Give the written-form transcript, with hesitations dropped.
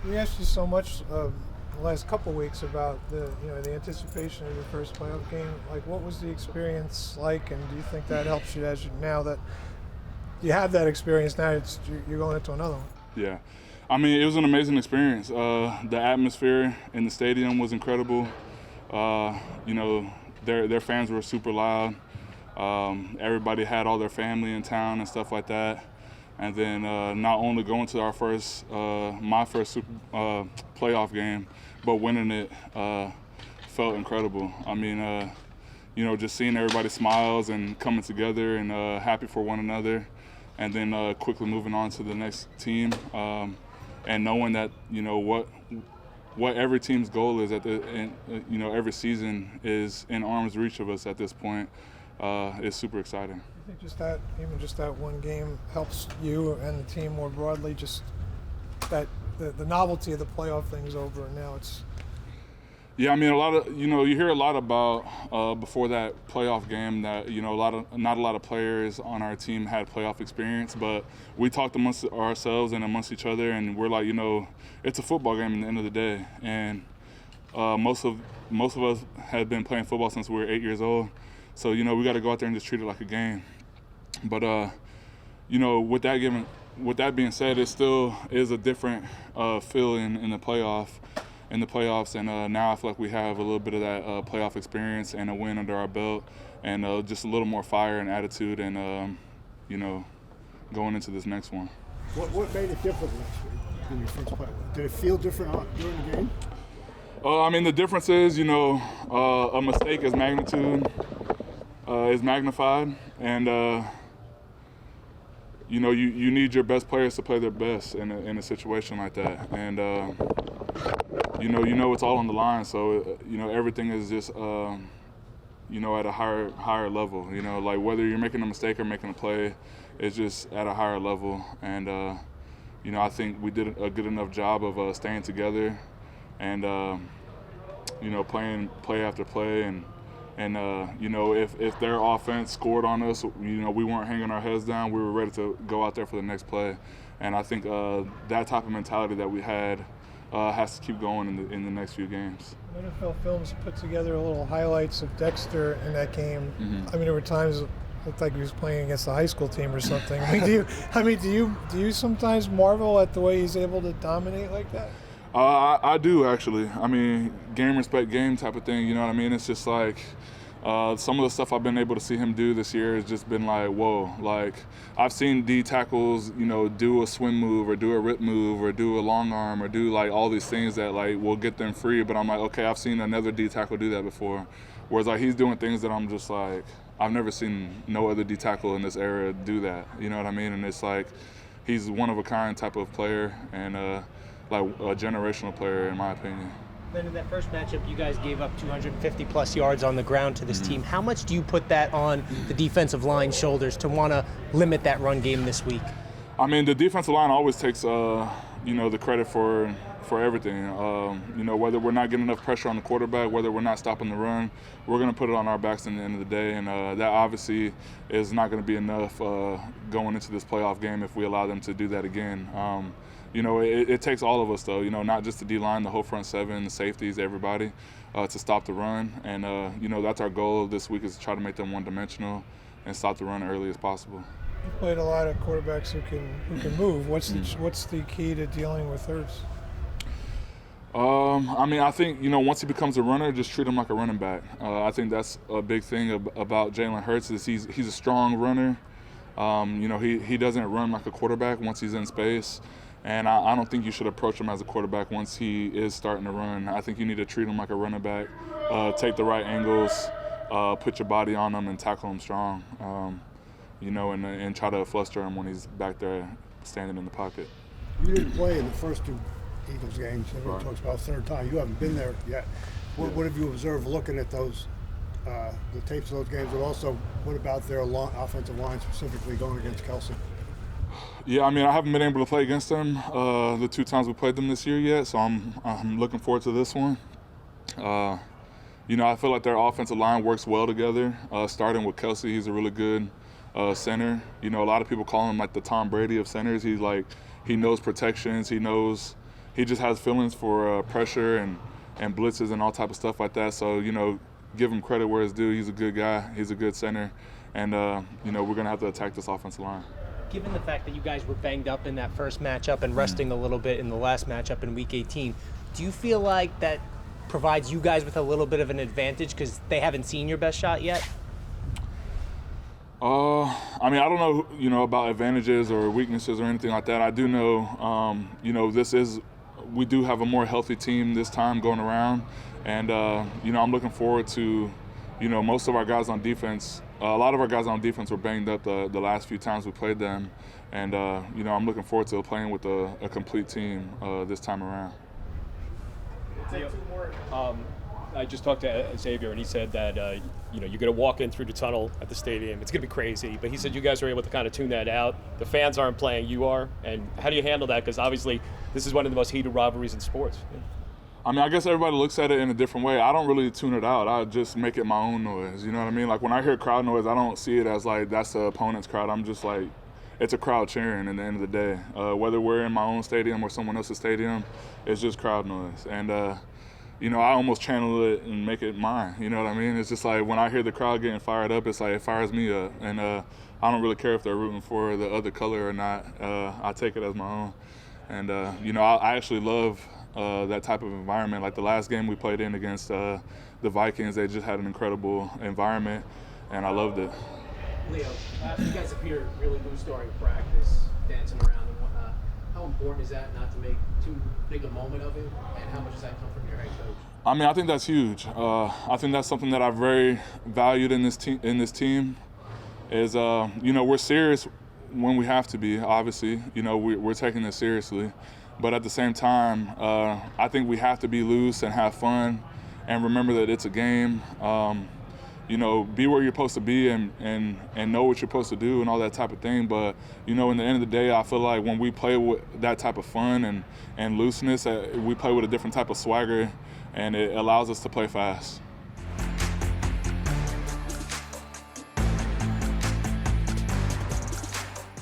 We asked you so much the last couple weeks about the anticipation of your first playoff game. Like, what was the experience like, and do you think that helps you now that you have that experience? Now you're going into another one. Yeah, I mean, it was an amazing experience. The atmosphere in the stadium was incredible. Their fans were super loud. Everybody had all their family in town and stuff like that. And then not only going to my first playoff game, but winning it felt incredible. I mean, just seeing everybody's smiles and coming together and happy for one another, and then quickly moving on to the next team, and knowing that what every team's goal is every season is in arm's reach of us at this point is super exciting. I think just that one game helps you and the team more broadly. Just that the novelty of the playoff thing's over, and now it's. Yeah, I mean, you hear a lot about before that playoff game that not a lot of players on our team had playoff experience, but we talked amongst ourselves and amongst each other, and we're like, it's a football game at the end of the day, and most of us have been playing football since we were 8 years old, so we got to go out there and just treat it like a game. But with that being said, it still is a different feeling in the playoffs, and now I feel like we have a little bit of that playoff experience and a win under our belt, and just a little more fire and attitude, and going into this next one. What made it different last week than your first playoff? Did it feel different during the game? I mean, the difference is, a mistake is magnitude is magnified, and you need your best players to play their best in a situation like that, and it's all on the line. So everything is just at a higher level. Like whether you're making a mistake or making a play, it's just at a higher level. And I think we did a good enough job of staying together, and playing play after play, and if their offense scored on us, we weren't hanging our heads down. We were ready to go out there for the next play, and I think that type of mentality that we had has to keep going in the next few games. NFL Films put together a little highlights of Dexter in that game. Mm-hmm. I mean, there were times it looked like he was playing against a high school team or something. Do you sometimes marvel at the way he's able to dominate like that? I do, actually. I mean, game respect game type of thing, you know what I mean? It's just like some of the stuff I've been able to see him do this year has just been like, whoa. Like, I've seen D tackles, do a swim move or do a rip move or do a long arm or do like all these things that like will get them free. But I'm like, okay, I've seen another D tackle do that before. Whereas like he's doing things that I'm just like, I've never seen no other D tackle in this era do that. You know what I mean? And it's like he's one of a kind type of player, and like a generational player, in my opinion. Then in that first matchup, you guys gave up 250 plus yards on the ground to this team. How much do you put that on the defensive line's shoulders to want to limit that run game this week? I mean, the defensive line always takes the credit for everything. Whether we're not getting enough pressure on the quarterback, whether we're not stopping the run, we're going to put it on our backs in the end of the day, and that obviously is not going to be enough going into this playoff game if we allow them to do that again. It takes all of us, though, not just the D-line, the whole front seven, the safeties, everybody, to stop the run. And, that's our goal this week, is to try to make them one-dimensional and stop the run as early as possible. You've played a lot of quarterbacks who can move. What's the key to dealing with Hurts? I think, once he becomes a runner, just treat him like a running back. I think that's a big thing about Jalen Hurts, is he's a strong runner. He doesn't run like a quarterback once he's in space. And I don't think you should approach him as a quarterback once he is starting to run. I think you need to treat him like a running back, take the right angles, put your body on him and tackle him strong, and try to fluster him when he's back there standing in the pocket. You didn't play in the first two Eagles games. Everyone talks about third time. You haven't been there yet. What have you observed looking at those, the tapes of those games, but also what about their offensive line, specifically going against Kelsey? Yeah, I mean, I haven't been able to play against them the two times we played them this year yet, so I'm looking forward to this one. I feel like their offensive line works well together, starting with Kelsey. He's a really good center. A lot of people call him like the Tom Brady of centers. He knows protections. He knows, he just has feelings for pressure and blitzes and all type of stuff like that. So, give him credit where it's due. He's a good guy. He's a good center. And, we're going to have to attack this offensive line. Given the fact that you guys were banged up in that first matchup and resting a little bit in the last matchup in Week 18, do you feel like that provides you guys with a little bit of an advantage because they haven't seen your best shot yet? I don't know, about advantages or weaknesses or anything like that. I do know, we do have a more healthy team this time going around. And, I'm looking forward to, most of our guys on defense, a lot of our guys on defense were banged up the last few times we played them. And, I'm looking forward to playing with a complete team this time around. I just talked to Xavier, and he said that you're going to walk in through the tunnel at the stadium. It's going to be crazy, but he said you guys are able to kind of tune that out. The fans aren't playing, you are. And how do you handle that? Because obviously this is one of the most heated rivalries in sports. I guess everybody looks at it in a different way. I don't really tune it out. I just make it my own noise. You know what I mean? Like when I hear crowd noise, I don't see it as like that's the opponent's crowd. I'm just like, it's a crowd cheering at the end of the day. Whether we're in my own stadium or someone else's stadium, it's just crowd noise. And I almost channel it and make it mine. You know what I mean? It's just like when I hear the crowd getting fired up, it's like it fires me up. And I don't really care if they're rooting for the other color or not. I take it as my own. And, I actually love that type of environment. Like the last game we played in against the Vikings, they just had an incredible environment, and I loved it. Leo, you guys appear really loose during practice, dancing around and whatnot. How important is that not to make too big a moment of it, and how much does that come from your head coach? I think that's huge. I think that's something that I've very valued in this team. Is we're serious when we have to be. Obviously, we're taking this seriously, but at the same time, I think we have to be loose and have fun, and remember that it's a game. Be where you're supposed to be and know what you're supposed to do and all that type of thing. But, in the end of the day, I feel like when we play with that type of fun and looseness, we play with a different type of swagger, and it allows us to play fast.